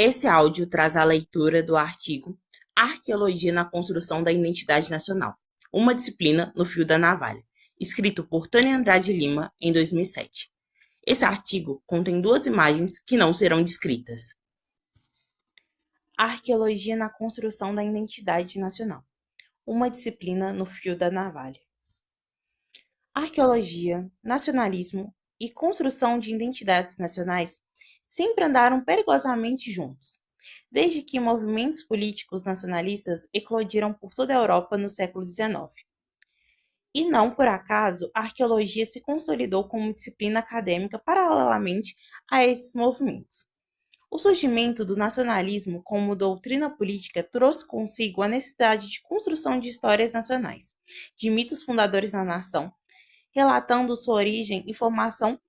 Esse áudio traz a leitura do artigo Arqueologia na Construção da Identidade Nacional, uma disciplina no fio da navalha, escrito por Tânia Andrade Lima em 2007. Esse artigo contém duas imagens que não serão descritas. Arqueologia na Construção da Identidade Nacional, uma disciplina no fio da navalha. Arqueologia, nacionalismo e construção de identidades nacionais sempre andaram perigosamente juntos, desde que movimentos políticos nacionalistas eclodiram por toda a Europa no século XIX. E não por acaso, a arqueologia se consolidou como disciplina acadêmica paralelamente a esses movimentos. O surgimento do nacionalismo como doutrina política trouxe consigo a necessidade de construção de histórias nacionais, de mitos fundadores da nação, relatando sua origem e formação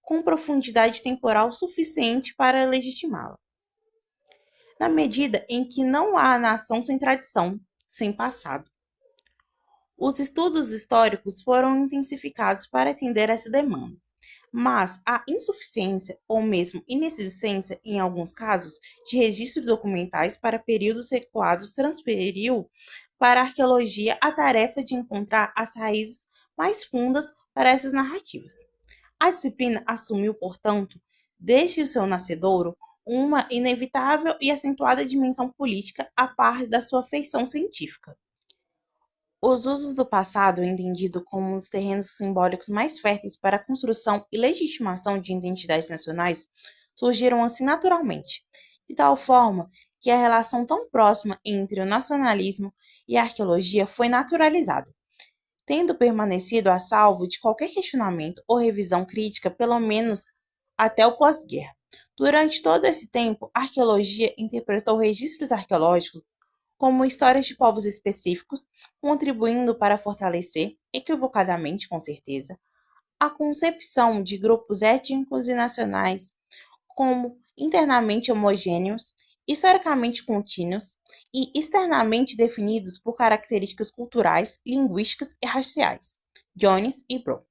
com profundidade temporal suficiente para legitimá-la. Na medida em que não há nação sem tradição, sem passado. Os estudos históricos foram intensificados para atender essa demanda, mas a insuficiência ou mesmo inexistência, em alguns casos, de registros documentais para períodos recuados transferiu para a arqueologia a tarefa de encontrar as raízes mais fundas para essas narrativas. A disciplina assumiu, portanto, desde o seu nascedouro, uma inevitável e acentuada dimensão política a par da sua feição científica. Os usos do passado, entendido como os terrenos simbólicos mais férteis para a construção e legitimação de identidades nacionais, surgiram assim naturalmente, de tal forma que a relação tão próxima entre o nacionalismo e a arqueologia foi naturalizada, tendo permanecido a salvo de qualquer questionamento ou revisão crítica, pelo menos até o pós-guerra. Durante todo esse tempo, a arqueologia interpretou registros arqueológicos como histórias de povos específicos, contribuindo para fortalecer, equivocadamente com certeza, a concepção de grupos étnicos e nacionais como internamente homogêneos, historicamente contínuos e externamente definidos por características culturais, linguísticas e raciais. Jones e Brown.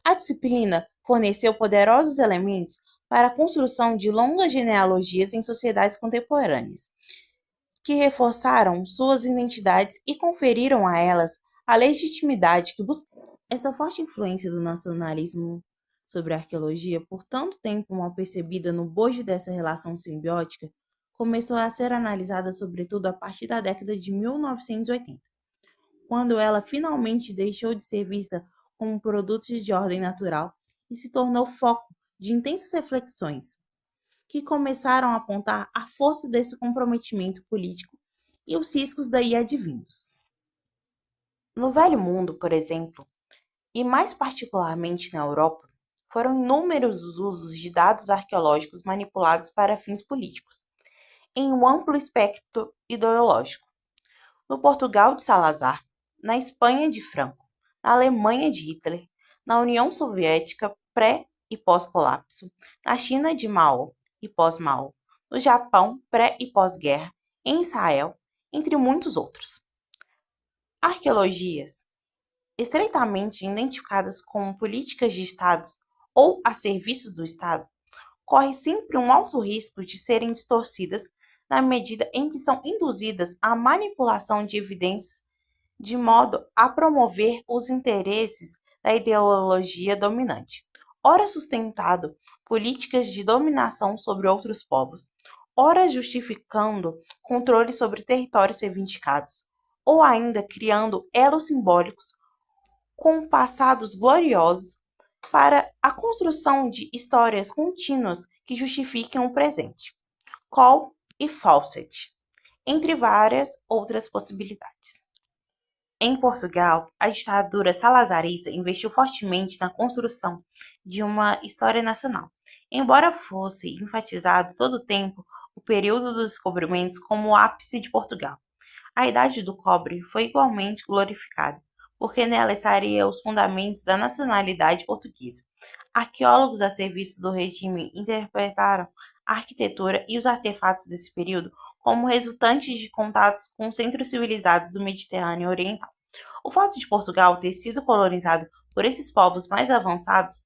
A disciplina forneceu poderosos elementos para a construção de longas genealogias em sociedades contemporâneas, que reforçaram suas identidades e conferiram a elas a legitimidade que buscavam. Essa forte influência do nacionalismo sobre a arqueologia, por tanto tempo mal percebida no bojo dessa relação simbiótica, começou a ser analisada sobretudo a partir da década de 1980, quando ela finalmente deixou de ser vista como produto de ordem natural e se tornou foco de intensas reflexões, que começaram a apontar a força desse comprometimento político e os riscos daí advindos. No Velho Mundo, por exemplo, e mais particularmente na Europa, foram inúmeros os usos de dados arqueológicos manipulados para fins políticos, em um amplo espectro ideológico. No Portugal de Salazar, na Espanha de Franco, na Alemanha de Hitler, na União Soviética pré e pós-colapso, na China de Mao e pós-Mao, no Japão pré e pós-guerra, em Israel, entre muitos outros. Arqueologias, estreitamente identificadas como políticas de Estados ou a serviços do Estado, corre sempre um alto risco de serem distorcidas na medida em que são induzidas à manipulação de evidências de modo a promover os interesses da ideologia dominante, ora sustentado políticas de dominação sobre outros povos, ora justificando controle sobre territórios reivindicados, ou ainda criando elos simbólicos com passados gloriosos para a construção de histórias contínuas que justifiquem o presente. Cole e Fawcett, entre várias outras possibilidades. Em Portugal, a ditadura salazarista investiu fortemente na construção de uma história nacional, embora fosse enfatizado todo o tempo o período dos descobrimentos como o ápice de Portugal. A Idade do Cobre foi igualmente glorificada, porque nela estariam os fundamentos da nacionalidade portuguesa. Arqueólogos a serviço do regime interpretaram a arquitetura e os artefatos desse período como resultantes de contatos com centros civilizados do Mediterrâneo Oriental. O fato de Portugal ter sido colonizado por esses povos mais avançados,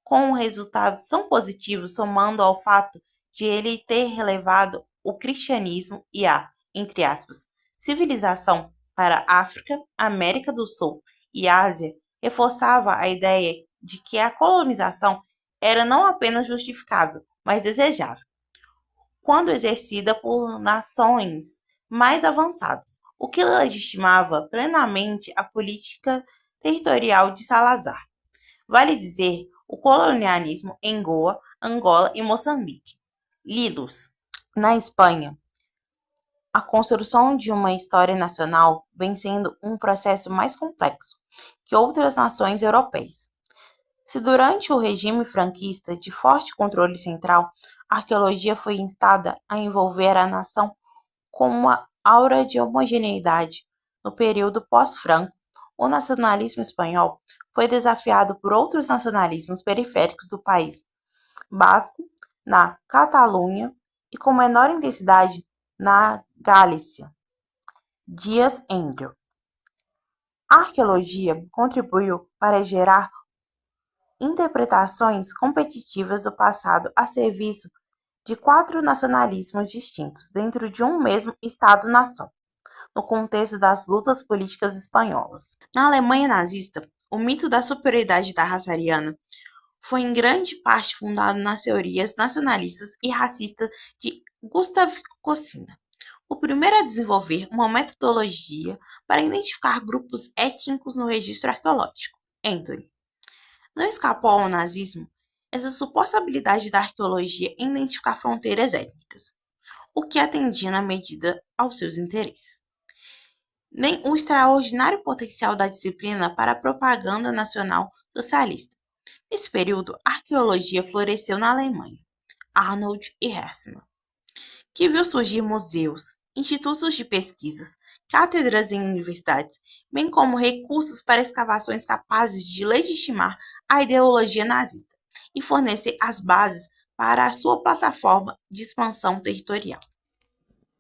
com resultados tão positivos, somando ao fato de ele ter relevado o cristianismo e a, entre aspas, civilização para África, América do Sul e Ásia, reforçava a ideia de que a colonização era não apenas justificável, mas desejável, quando exercida por nações mais avançadas, o que legitimava plenamente a política territorial de Salazar. Vale dizer, o colonialismo em Goa, Angola e Moçambique. Lidos. Na Espanha, a construção de uma história nacional vem sendo um processo mais complexo que outras nações europeias. Se durante o regime franquista de forte controle central, a arqueologia foi instada a envolver a nação com uma aura de homogeneidade, no período pós-franco, o nacionalismo espanhol foi desafiado por outros nacionalismos periféricos do país basco, na Catalunha e com menor intensidade na Galícia. Dias Andrew. A arqueologia contribuiu para gerar interpretações competitivas do passado a serviço de quatro nacionalismos distintos dentro de um mesmo Estado-nação, no contexto das lutas políticas espanholas. Na Alemanha nazista, o mito da superioridade da raça ariana foi em grande parte fundado nas teorias nacionalistas e racistas de Gustav Kocina, o primeiro a desenvolver uma metodologia para identificar grupos étnicos no registro arqueológico. Anthony. Não escapou ao nazismo essa suposta habilidade da arqueologia em identificar fronteiras étnicas, o que atendia na medida aos seus interesses. Nem o extraordinário potencial da disciplina para a propaganda nacional socialista. Nesse período, a arqueologia floresceu na Alemanha, Arnold e Hessman, que viu surgir museus, institutos de pesquisas, cátedras em universidades, bem como recursos para escavações capazes de legitimar a ideologia nazista e fornecer as bases para a sua plataforma de expansão territorial.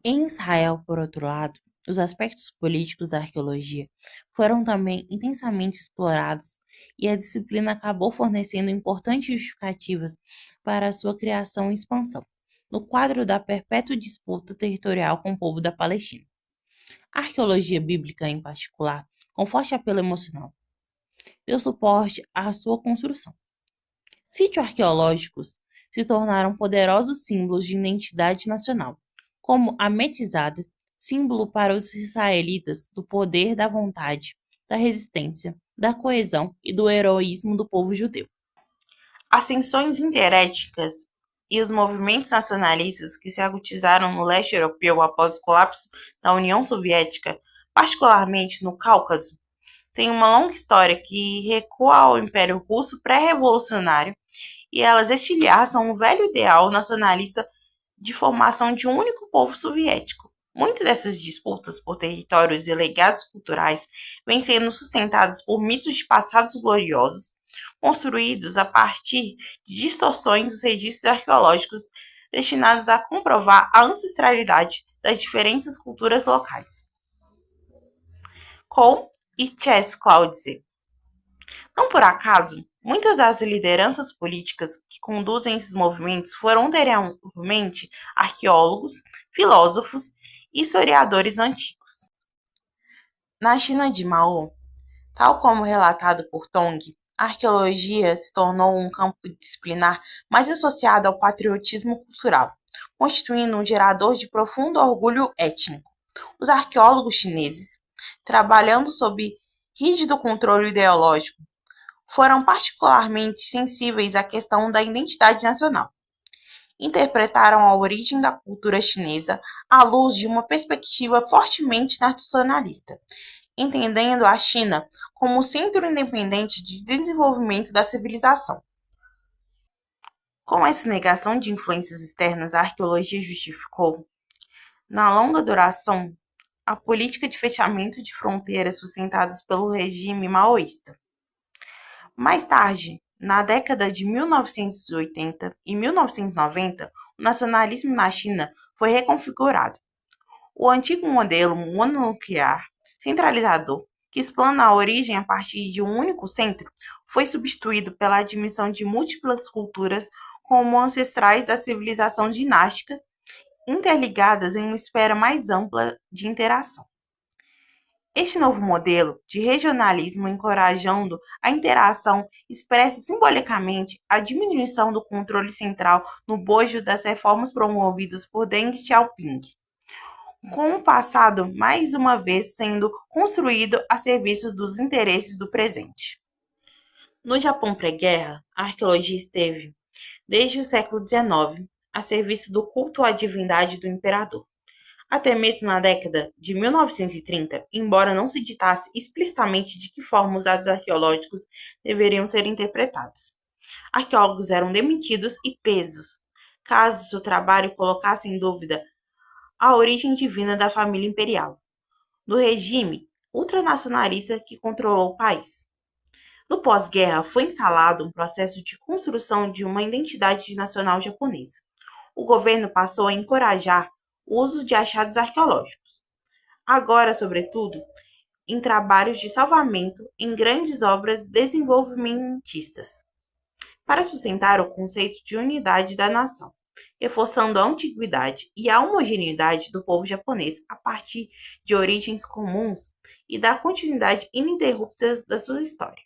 Em Israel, por outro lado, os aspectos políticos da arqueologia foram também intensamente explorados e a disciplina acabou fornecendo importantes justificativas para a sua criação e expansão, no quadro da perpétua disputa territorial com o povo da Palestina. A arqueologia bíblica, em particular, com forte apelo emocional, deu suporte à sua construção. Sítios arqueológicos se tornaram poderosos símbolos de identidade nacional, como a metizada, símbolo para os israelitas do poder da vontade, da resistência, da coesão e do heroísmo do povo judeu. As tensões interétnicas e os movimentos nacionalistas que se agutizaram no leste europeu após o colapso da União Soviética, particularmente no Cáucaso, têm uma longa história que recua ao Império Russo pré-revolucionário e elas estilhaçam o velho ideal nacionalista de formação de um único povo soviético. Muitas dessas disputas por territórios e legados culturais vêm sendo sustentadas por mitos de passados gloriosos, construídos a partir de distorções dos registros arqueológicos destinados a comprovar a ancestralidade das diferentes culturas locais. Cole e Chess Claude. Não por acaso, muitas das lideranças políticas que conduzem esses movimentos foram anteriormente arqueólogos, filósofos e historiadores antigos. Na China de Mao, tal como relatado por Tong, a arqueologia se tornou um campo disciplinar mais associado ao patriotismo cultural, constituindo um gerador de profundo orgulho étnico. Os arqueólogos chineses, trabalhando sob rígido controle ideológico, foram particularmente sensíveis à questão da identidade nacional. Interpretaram a origem da cultura chinesa à luz de uma perspectiva fortemente nacionalista, entendendo a China como o centro independente de desenvolvimento da civilização. Com essa negação de influências externas, a arqueologia justificou, na longa duração, a política de fechamento de fronteiras sustentadas pelo regime maoísta. Mais tarde, na década de 1980 e 1990, o nacionalismo na China foi reconfigurado. O antigo modelo mononuclear, centralizador, que explana a origem a partir de um único centro, foi substituído pela admissão de múltiplas culturas como ancestrais da civilização dinástica, interligadas em uma esfera mais ampla de interação. Este novo modelo de regionalismo encorajando a interação expressa simbolicamente a diminuição do controle central no bojo das reformas promovidas por Deng Xiaoping, com o passado mais uma vez sendo construído a serviço dos interesses do presente. No Japão pré-guerra, a arqueologia esteve, desde o século XIX, a serviço do culto à divindade do imperador. Até mesmo na década de 1930, embora não se ditasse explicitamente de que forma os dados arqueológicos deveriam ser interpretados. Arqueólogos eram demitidos e presos, caso seu trabalho colocasse em dúvida a origem divina da família imperial, do regime ultranacionalista que controlou o país. No pós-guerra, foi instalado um processo de construção de uma identidade nacional japonesa. O governo passou a encorajar o uso de achados arqueológicos, agora, sobretudo, em trabalhos de salvamento em grandes obras desenvolvimentistas, para sustentar o conceito de unidade da nação, reforçando a antiguidade e a homogeneidade do povo japonês a partir de origens comuns e da continuidade ininterrupta da sua história.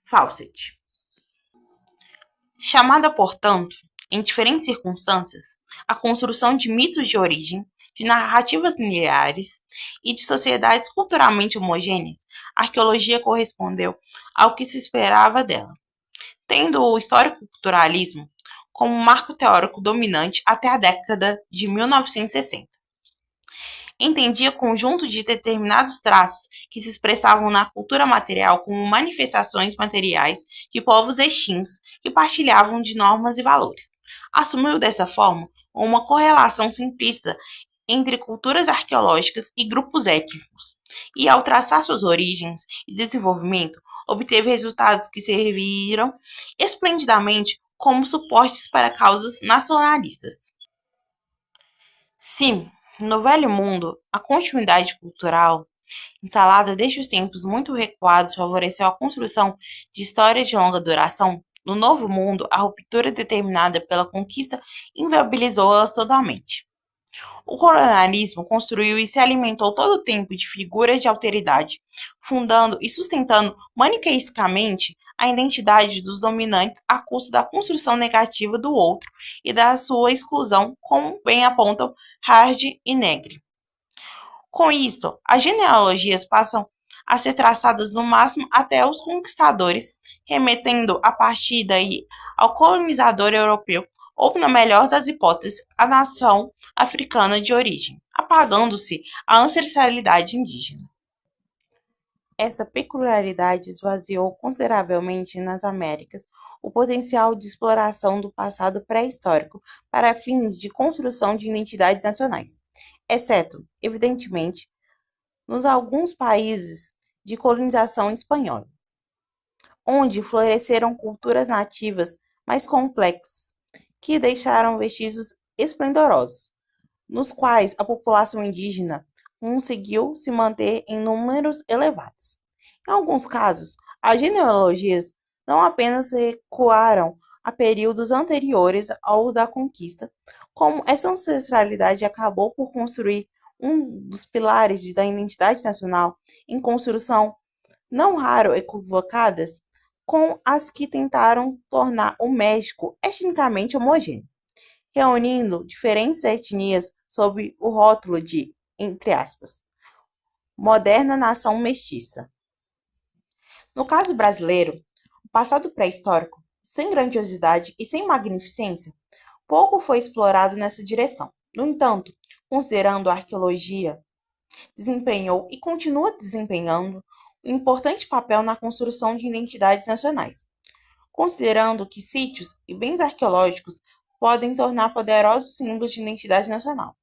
Fawcett. Chamada, portanto, em diferentes circunstâncias, a construção de mitos de origem, de narrativas lineares e de sociedades culturalmente homogêneas, a arqueologia correspondeu ao que se esperava dela, tendo o histórico-culturalismo como marco teórico dominante até a década de 1960. Entendia conjunto de determinados traços que se expressavam na cultura material como manifestações materiais de povos extintos que partilhavam de normas e valores. Assumiu dessa forma uma correlação simplista entre culturas arqueológicas e grupos étnicos, e ao traçar suas origens e desenvolvimento, obteve resultados que serviram esplendidamente como suportes para causas nacionalistas. Sim, no Velho Mundo, a continuidade cultural, instalada desde os tempos muito recuados, favoreceu a construção de histórias de longa duração. No Novo Mundo, a ruptura determinada pela conquista inviabilizou-as totalmente. O colonialismo construiu e se alimentou todo o tempo de figuras de alteridade, fundando e sustentando maniqueisticamente a identidade dos dominantes à custa da construção negativa do outro e da sua exclusão, como bem apontam Hard e Negri. Com isto, as genealogias passam a ser traçadas no máximo até os conquistadores, remetendo a partir daí ao colonizador europeu, ou, na melhor das hipóteses, à nação africana de origem, apagando-se a ancestralidade indígena. Essa peculiaridade esvaziou consideravelmente nas Américas o potencial de exploração do passado pré-histórico para fins de construção de identidades nacionais, exceto, evidentemente, nos alguns países de colonização espanhola, onde floresceram culturas nativas mais complexas, que deixaram vestígios esplendorosos, nos quais a população indígena conseguiu se manter em números elevados. Em alguns casos, as genealogias não apenas recuaram a períodos anteriores ao da conquista, como essa ancestralidade acabou por construir um dos pilares da identidade nacional em construção não raro equivocadas com as que tentaram tornar o México etnicamente homogêneo, reunindo diferentes etnias sob o rótulo de, entre aspas, moderna nação mestiça. No caso brasileiro, o passado pré-histórico, sem grandiosidade e sem magnificência, pouco foi explorado nessa direção. No entanto, considerando a arqueologia, desempenhou e continua desempenhando um importante papel na construção de identidades nacionais, considerando que sítios e bens arqueológicos podem tornar poderosos símbolos de identidade nacional.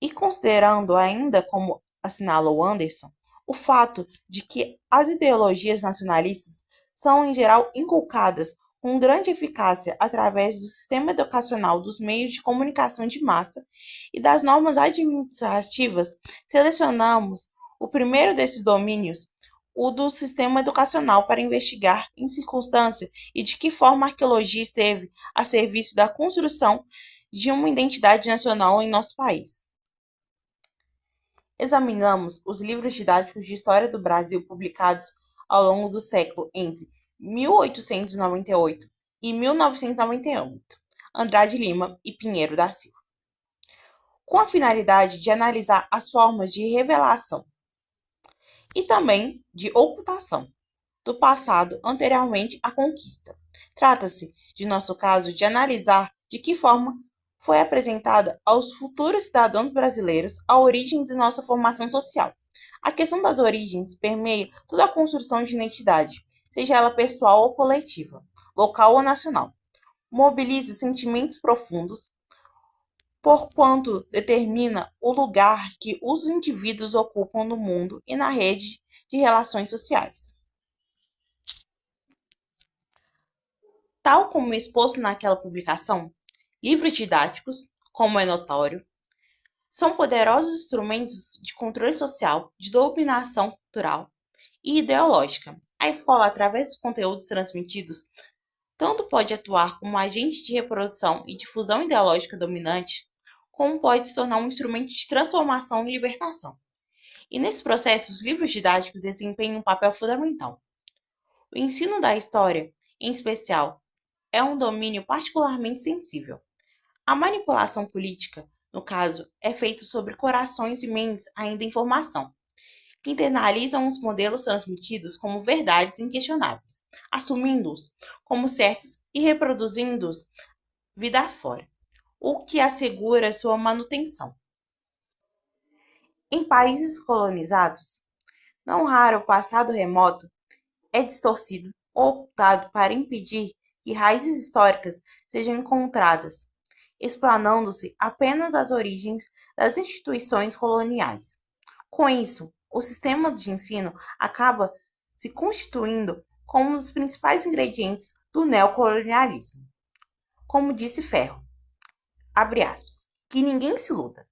E considerando ainda, como assinalou Anderson, o fato de que as ideologias nacionalistas são, em geral, inculcadas com grande eficácia através do sistema educacional, dos meios de comunicação de massa e das normas administrativas, selecionamos o primeiro desses domínios, o do sistema educacional para investigar em circunstância e de que forma a arqueologia esteve a serviço da construção de uma identidade nacional em nosso país. Examinamos os livros didáticos de história do Brasil publicados ao longo do século entre 1898 e 1998, Andrade Lima e Pinheiro da Silva, com a finalidade de analisar as formas de revelação e também de ocultação do passado anteriormente à conquista. Trata-se, de nosso caso, de analisar de que forma foi apresentada aos futuros cidadãos brasileiros a origem de nossa formação social. A questão das origens permeia toda a construção de identidade, seja ela pessoal ou coletiva, local ou nacional. Mobiliza sentimentos profundos, porquanto determina o lugar que os indivíduos ocupam no mundo e na rede de relações sociais. Tal como exposto naquela publicação, livros didáticos, como é notório, são poderosos instrumentos de controle social, de dominação cultural e ideológica. A escola, através dos conteúdos transmitidos, tanto pode atuar como agente de reprodução e difusão ideológica dominante, como pode se tornar um instrumento de transformação e libertação. E nesse processo, os livros didáticos desempenham um papel fundamental. O ensino da história, em especial, é um domínio particularmente sensível. A manipulação política, no caso, é feita sobre corações e mentes ainda em formação, que internalizam os modelos transmitidos como verdades inquestionáveis, assumindo-os como certos e reproduzindo-os vida afora, o que assegura sua manutenção. Em países colonizados, não raro o passado remoto é distorcido ou ocultado para impedir que raízes históricas sejam encontradas, explanando-se apenas as origens das instituições coloniais. Com isso, o sistema de ensino acaba se constituindo como um dos principais ingredientes do neocolonialismo. Como disse Ferro, abre aspas, que ninguém se iluda.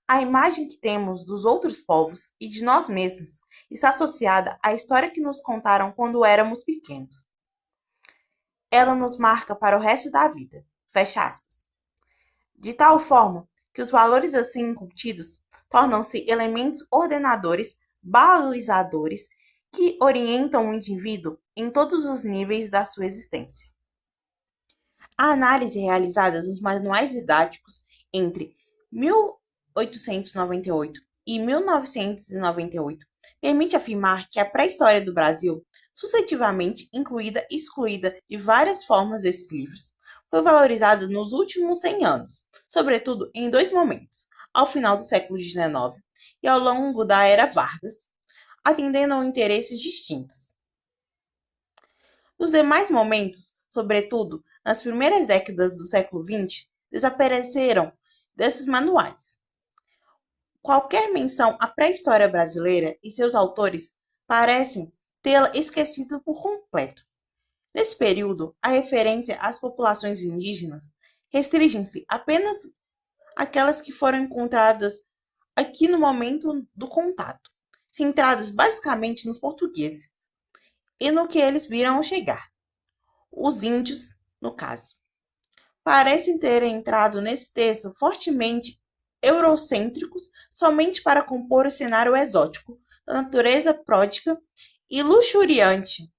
A imagem que temos dos outros povos e de nós mesmos está associada à história que nos contaram quando éramos pequenos. Ela nos marca para o resto da vida. Fecha aspas. De tal forma que os valores assim incutidos tornam-se elementos ordenadores, balizadores, que orientam o indivíduo em todos os níveis da sua existência. A análise realizada nos manuais didáticos entre 1898 e 1998 permite afirmar que a pré-história do Brasil, sucessivamente incluída e excluída de várias formas desses livros, foi valorizada nos últimos 100 anos, sobretudo em dois momentos, ao final do século XIX e ao longo da Era Vargas, atendendo a interesses distintos. Nos demais momentos, sobretudo nas primeiras décadas do século XX, desapareceram desses manuais. Qualquer menção à pré-história brasileira e seus autores parecem tê-la esquecido por completo. Nesse período, a referência às populações indígenas restringe-se apenas àquelas que foram encontradas aqui no momento do contato, centradas basicamente nos portugueses e no que eles viram ao chegar. Os índios, no caso, parecem ter entrado nesse texto fortemente eurocêntricos somente para compor o cenário exótico da natureza pródiga e luxuriante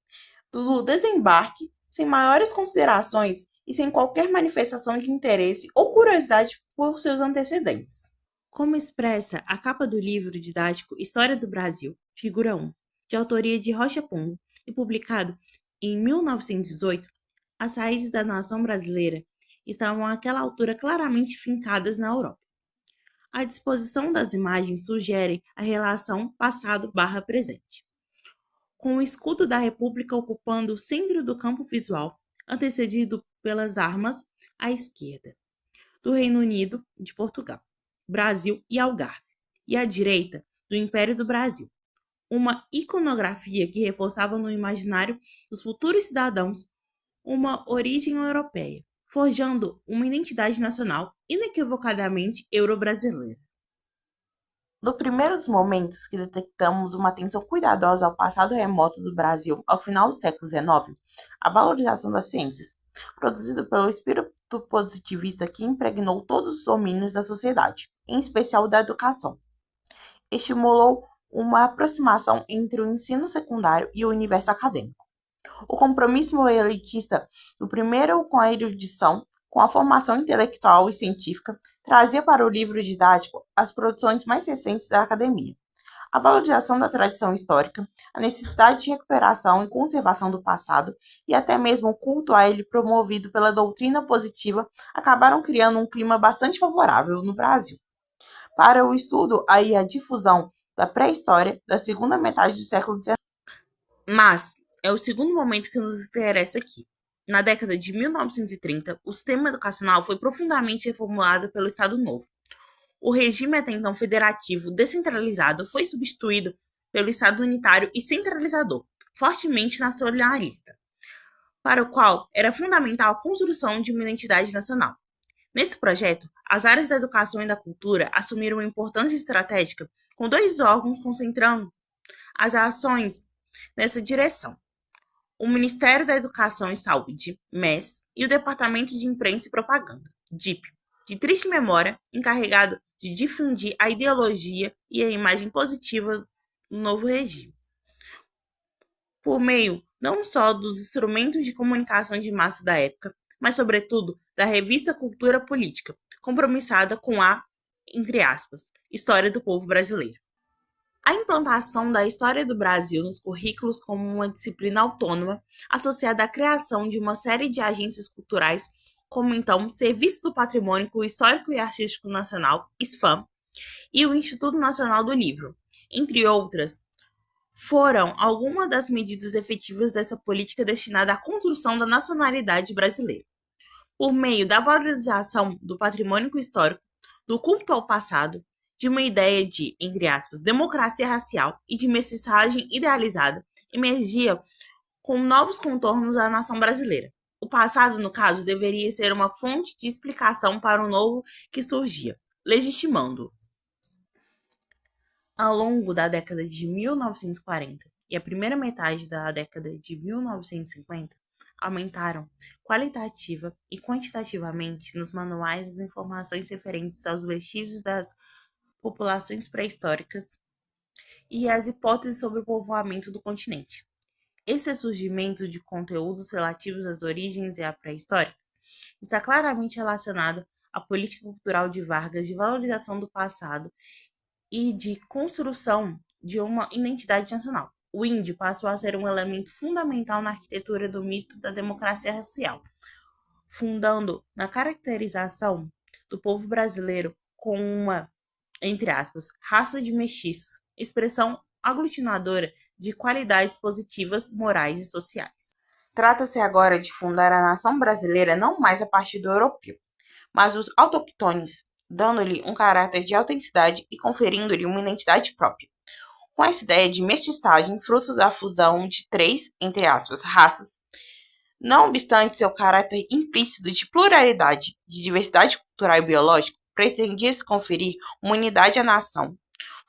do desembarque, sem maiores considerações e sem qualquer manifestação de interesse ou curiosidade por seus antecedentes. Como expressa a capa do livro didático História do Brasil, figura 1, de autoria de Rocha Pombo e publicado em 1918, as raízes da nação brasileira estavam àquela altura claramente fincadas na Europa. A disposição das imagens sugere a relação passado/presente, com o escudo da República ocupando o centro do campo visual, antecedido pelas armas à esquerda, do Reino Unido de Portugal, Brasil e Algarve, e à direita, do Império do Brasil, uma iconografia que reforçava no imaginário dos futuros cidadãos uma origem europeia, forjando uma identidade nacional inequivocadamente euro-brasileira. No primeiros momentos que detectamos uma atenção cuidadosa ao passado remoto do Brasil ao final do século XIX, a valorização das ciências, produzido pelo espírito positivista que impregnou todos os domínios da sociedade, em especial da educação, estimulou uma aproximação entre o ensino secundário e o universo acadêmico. O compromisso elitista do primeiro com a erudição, com a formação intelectual e científica, trazia para o livro didático as produções mais recentes da academia. A valorização da tradição histórica, a necessidade de recuperação e conservação do passado e até mesmo o culto a ele promovido pela doutrina positiva acabaram criando um clima bastante favorável no Brasil para o estudo e a difusão da pré-história da segunda metade do século XIX. Mas é o segundo momento que nos interessa aqui. Na década de 1930, o sistema educacional foi profundamente reformulado pelo Estado Novo. O regime até então federativo descentralizado foi substituído pelo Estado unitário e centralizador, fortemente nacionalista, para o qual era fundamental a construção de uma identidade nacional. Nesse projeto, as áreas da educação e da cultura assumiram uma importância estratégica, com dois órgãos concentrando as ações nessa direção: o Ministério da Educação e Saúde, MES, e o Departamento de Imprensa e Propaganda, DIP, de triste memória, encarregado de difundir a ideologia e a imagem positiva do novo regime, por meio não só dos instrumentos de comunicação de massa da época, mas, sobretudo, da revista Cultura Política, compromissada com a, entre aspas, história do povo brasileiro. A implantação da história do Brasil nos currículos como uma disciplina autônoma, associada à criação de uma série de agências culturais, como então o Serviço do Patrimônio Histórico e Artístico Nacional, ISFAM, e o Instituto Nacional do Livro, entre outras, foram algumas das medidas efetivas dessa política destinada à construção da nacionalidade brasileira. Por meio da valorização do patrimônio histórico, do culto ao passado, de uma ideia de, entre aspas, democracia racial e de mensagem idealizada, emergia com novos contornos a nação brasileira. O passado, no caso, deveria ser uma fonte de explicação para o novo que surgia, legitimando-o. Ao longo da década de 1940 e a primeira metade da década de 1950, aumentaram qualitativa e quantitativamente nos manuais as informações referentes aos vestígios das populações pré-históricas e as hipóteses sobre o povoamento do continente. Esse surgimento de conteúdos relativos às origens e à pré-história está claramente relacionado à política cultural de Vargas de valorização do passado e de construção de uma identidade nacional. O índio passou a ser um elemento fundamental na arquitetura do mito da democracia racial, fundando na caracterização do povo brasileiro como uma, entre aspas, raça de mestiços, expressão aglutinadora de qualidades positivas, morais e sociais. Trata-se agora de fundar a nação brasileira não mais a partir do europeu, mas os autoctones, dando-lhe um caráter de autenticidade e conferindo-lhe uma identidade própria. Com essa ideia de mestiçagem, fruto da fusão de três, entre aspas, raças, não obstante seu caráter implícito de pluralidade, de diversidade cultural e biológica, pretendia-se conferir uma unidade à nação,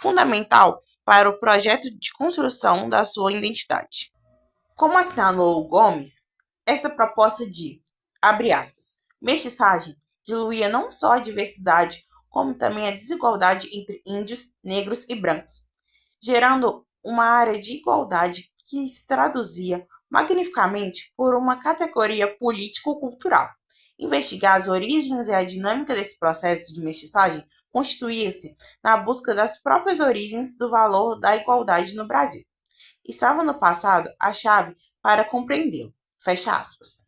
fundamental para o projeto de construção da sua identidade. Como assinalou Gomes, essa proposta de, abre aspas, mestiçagem diluía não só a diversidade, como também a desigualdade entre índios, negros e brancos, gerando uma área de igualdade que se traduzia magnificamente por uma categoria político-cultural. Investigar as origens e a dinâmica desse processo de mestiçagem constituía-se na busca das próprias origens do valor da igualdade no Brasil. Estava no passado a chave para compreendê-lo. Fecha aspas.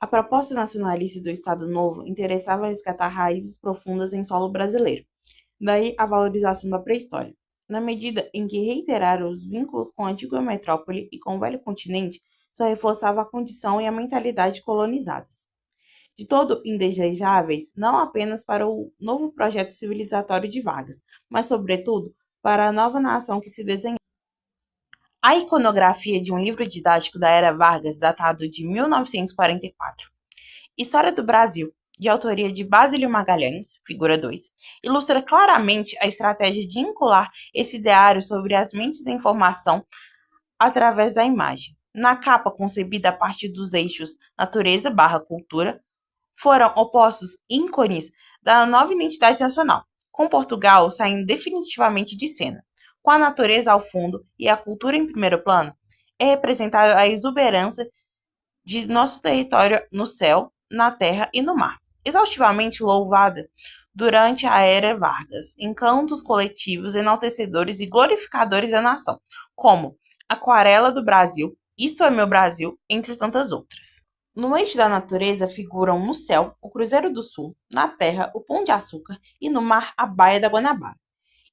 A proposta nacionalista do Estado Novo interessava resgatar raízes profundas em solo brasileiro, daí a valorização da pré-história. Na medida em que reiterar os vínculos com a antiga metrópole e com o velho continente, só reforçava a condição e a mentalidade colonizadas. De todo indesejáveis, não apenas para o novo projeto civilizatório de Vargas, mas, sobretudo, para a nova nação que se desenhava. A iconografia de um livro didático da era Vargas, datado de 1944. História do Brasil, de autoria de Basílio Magalhães, figura 2, ilustra claramente a estratégia de incular esse ideário sobre as mentes em formação através da imagem. Na capa, concebida a partir dos eixos natureza/cultura, foram opostos ícones da nova identidade nacional, com Portugal saindo definitivamente de cena. Com a natureza ao fundo e a cultura em primeiro plano, é representada a exuberância de nosso território no céu, na terra e no mar, exaustivamente louvada durante a era Vargas, em cantos coletivos enaltecedores e glorificadores da nação, como Aquarela do Brasil, Isto é Meu Brasil, entre tantas outras. No eixo da natureza figuram no céu o Cruzeiro do Sul, na terra o Pão de Açúcar e no mar a Baía da Guanabara.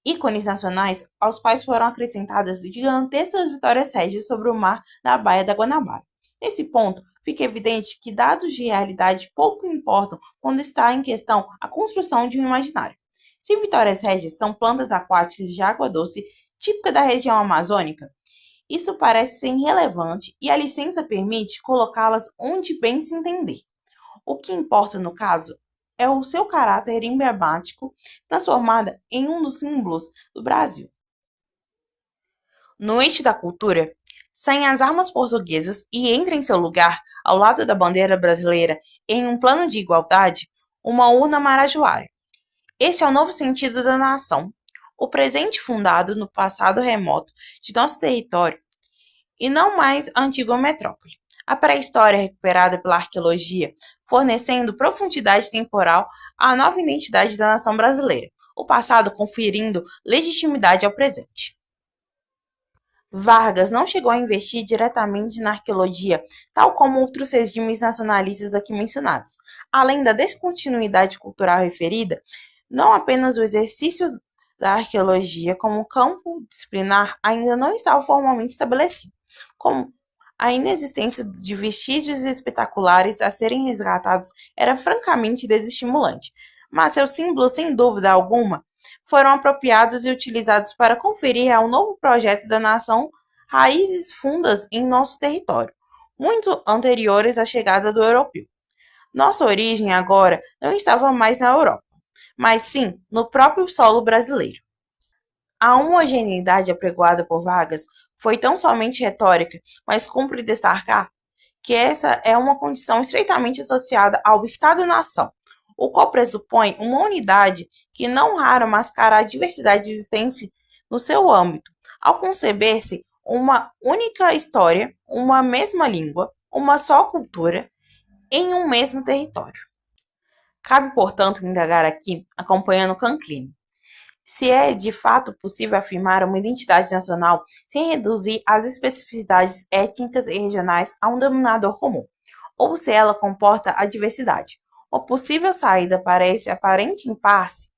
Ícones nacionais aos quais foram acrescentadas gigantescas vitórias régias sobre o mar da Baía da Guanabara. Nesse ponto, fica evidente que dados de realidade pouco importam quando está em questão a construção de um imaginário. Se vitórias régias são plantas aquáticas de água doce típica da região amazônica, isso parece ser irrelevante e a licença permite colocá-las onde bem se entender. O que importa no caso é o seu caráter emblemático, transformada em um dos símbolos do Brasil. No eixo da cultura, saem as armas portuguesas e entra em seu lugar, ao lado da bandeira brasileira, em um plano de igualdade, uma urna marajoara. Este é o novo sentido da nação, o presente fundado no passado remoto de nosso território e não mais a antiga metrópole. A pré-história recuperada pela arqueologia, fornecendo profundidade temporal à nova identidade da nação brasileira, o passado conferindo legitimidade ao presente. Vargas não chegou a investir diretamente na arqueologia, tal como outros regimes nacionalistas aqui mencionados. Além da descontinuidade cultural referida, não apenas o exercício da arqueologia como campo disciplinar ainda não estava formalmente estabelecido, como a inexistência de vestígios espetaculares a serem resgatados era francamente desestimulante, mas seus símbolos, sem dúvida alguma, foram apropriados e utilizados para conferir ao novo projeto da nação raízes fundas em nosso território, muito anteriores à chegada do europeu. Nossa origem agora não estava mais na Europa, mas sim no próprio solo brasileiro. A homogeneidade apregoada por Vargas foi tão somente retórica, mas cumpre destacar que essa é uma condição estreitamente associada ao Estado-nação, o qual pressupõe uma unidade que não raro mascara a diversidade existente no seu âmbito, ao conceber-se uma única história, uma mesma língua, uma só cultura, em um mesmo território. Cabe, portanto, indagar aqui, acompanhando Canclini, se é de fato possível afirmar uma identidade nacional sem reduzir as especificidades étnicas e regionais a um denominador comum, ou se ela comporta a diversidade. Uma possível saída para esse aparente impasse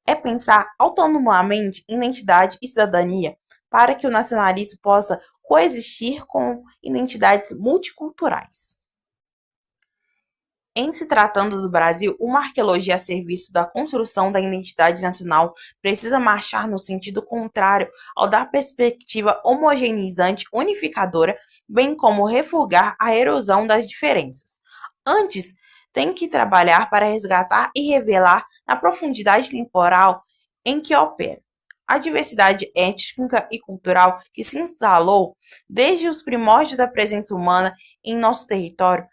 é pensar autonomamente em identidade e cidadania para que o nacionalismo possa coexistir com identidades multiculturais. Em se tratando do Brasil, uma arqueologia a serviço da construção da identidade nacional precisa marchar no sentido contrário ao da perspectiva homogeneizante unificadora, bem como refugar a erosão das diferenças. Antes, tem que trabalhar para resgatar e revelar na profundidade temporal em que opera a diversidade étnica e cultural que se instalou desde os primórdios da presença humana em nosso território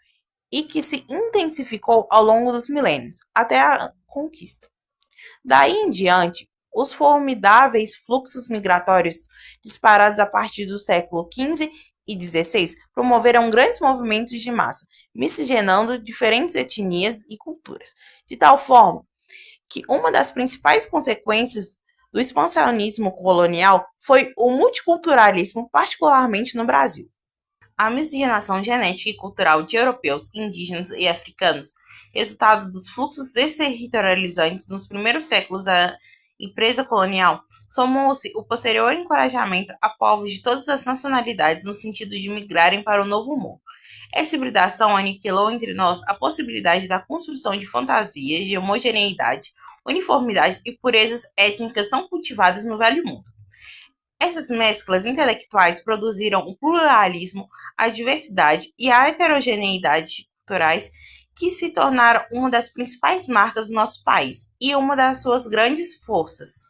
e que se intensificou ao longo dos milênios, até a conquista. Daí em diante, os formidáveis fluxos migratórios disparados a partir do século XV e XVI promoveram grandes movimentos de massa, miscigenando diferentes etnias e culturas, de tal forma que uma das principais consequências do expansionismo colonial foi o multiculturalismo, particularmente no Brasil. A miscigenação genética e cultural de europeus, indígenas e africanos, resultado dos fluxos desterritorializantes nos primeiros séculos da empresa colonial, somou-se o posterior encorajamento a povos de todas as nacionalidades no sentido de migrarem para o Novo Mundo. Essa hibridação aniquilou entre nós a possibilidade da construção de fantasias de homogeneidade, uniformidade e purezas étnicas tão cultivadas no Velho Mundo. Essas mesclas intelectuais produziram o pluralismo, a diversidade e a heterogeneidade culturais que se tornaram uma das principais marcas do nosso país e uma das suas grandes forças.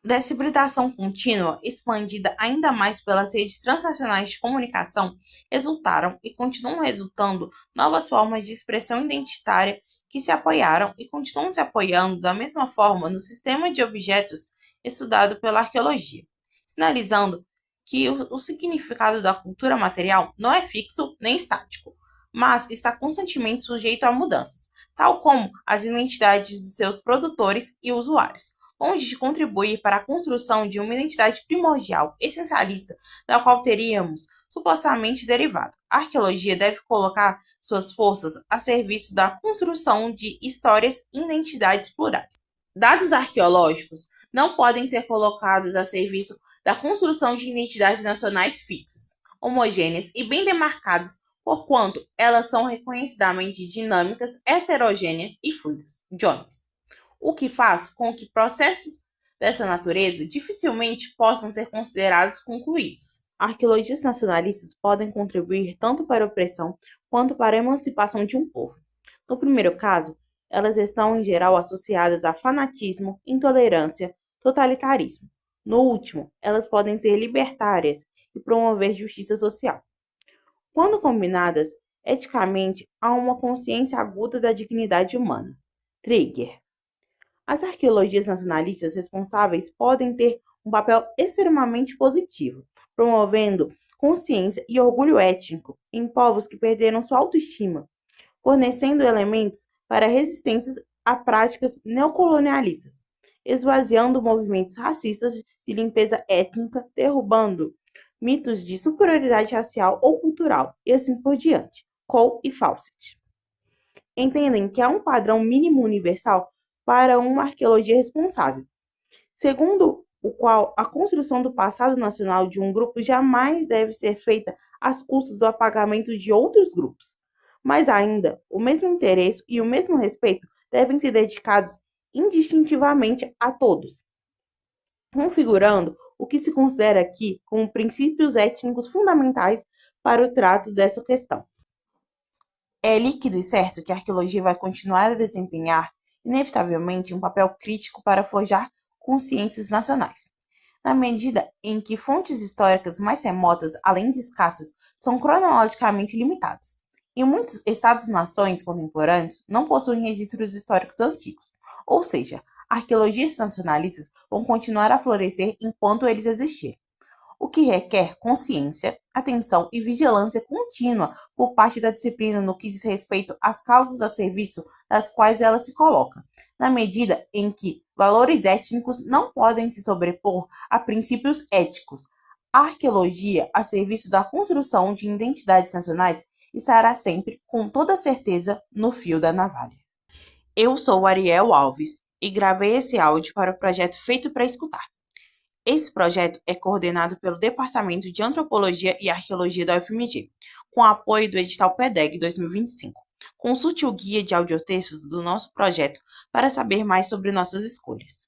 Dessa hibridação contínua, expandida ainda mais pelas redes transnacionais de comunicação, resultaram e continuam resultando novas formas de expressão identitária que se apoiaram e continuam se apoiando da mesma forma no sistema de objetos estudado pela arqueologia, sinalizando que o significado da cultura material não é fixo nem estático, mas está constantemente sujeito a mudanças, tal como as identidades de seus produtores e usuários, onde contribuir para a construção de uma identidade primordial, essencialista, da qual teríamos supostamente derivado. A arqueologia deve colocar suas forças a serviço da construção de histórias e identidades plurais. Dados arqueológicos não podem ser colocados a serviço da construção de identidades nacionais fixas, homogêneas e bem demarcadas, porquanto elas são reconhecidamente dinâmicas, heterogêneas e fluidas. Jones. O que faz com que processos dessa natureza dificilmente possam ser considerados concluídos. Arqueologistas nacionalistas podem contribuir tanto para a opressão quanto para a emancipação de um povo. No primeiro caso, elas estão em geral associadas a fanatismo, intolerância, totalitarismo. No último, elas podem ser libertárias e promover justiça social. Quando combinadas, eticamente, há uma consciência aguda da dignidade humana. Trigger. As arqueologias nacionalistas responsáveis podem ter um papel extremamente positivo, promovendo consciência e orgulho étnico em povos que perderam sua autoestima, fornecendo elementos para resistências a práticas neocolonialistas, esvaziando movimentos racistas de limpeza étnica, derrubando mitos de superioridade racial ou cultural, e assim por diante. Cole e Fawcett entendem que há um padrão mínimo universal para uma arqueologia responsável, segundo o qual a construção do passado nacional de um grupo jamais deve ser feita às custas do apagamento de outros grupos. Mas ainda, o mesmo interesse e o mesmo respeito devem ser dedicados indistintivamente a todos, configurando o que se considera aqui como princípios étnicos fundamentais para o trato dessa questão. É líquido e certo que a arqueologia vai continuar a desempenhar, inevitavelmente, um papel crítico para forjar consciências nacionais, na medida em que fontes históricas mais remotas, além de escassas, são cronologicamente limitadas. E muitos estados-nações contemporâneos não possuem registros históricos antigos, ou seja, arqueologistas nacionalistas vão continuar a florescer enquanto eles existirem, o que requer consciência, atenção e vigilância contínua por parte da disciplina no que diz respeito às causas a serviço das quais ela se coloca, na medida em que valores étnicos não podem se sobrepor a princípios éticos. A arqueologia, a serviço da construção de identidades nacionais, estará sempre, com toda certeza, no fio da navalha. Eu sou Ariel Alves e gravei esse áudio para o projeto Feito para Escutar. Esse projeto é coordenado pelo Departamento de Antropologia e Arqueologia da UFMG, com apoio do edital PEDEG 2025. Consulte o guia de audiotextos do nosso projeto para saber mais sobre nossas escolhas.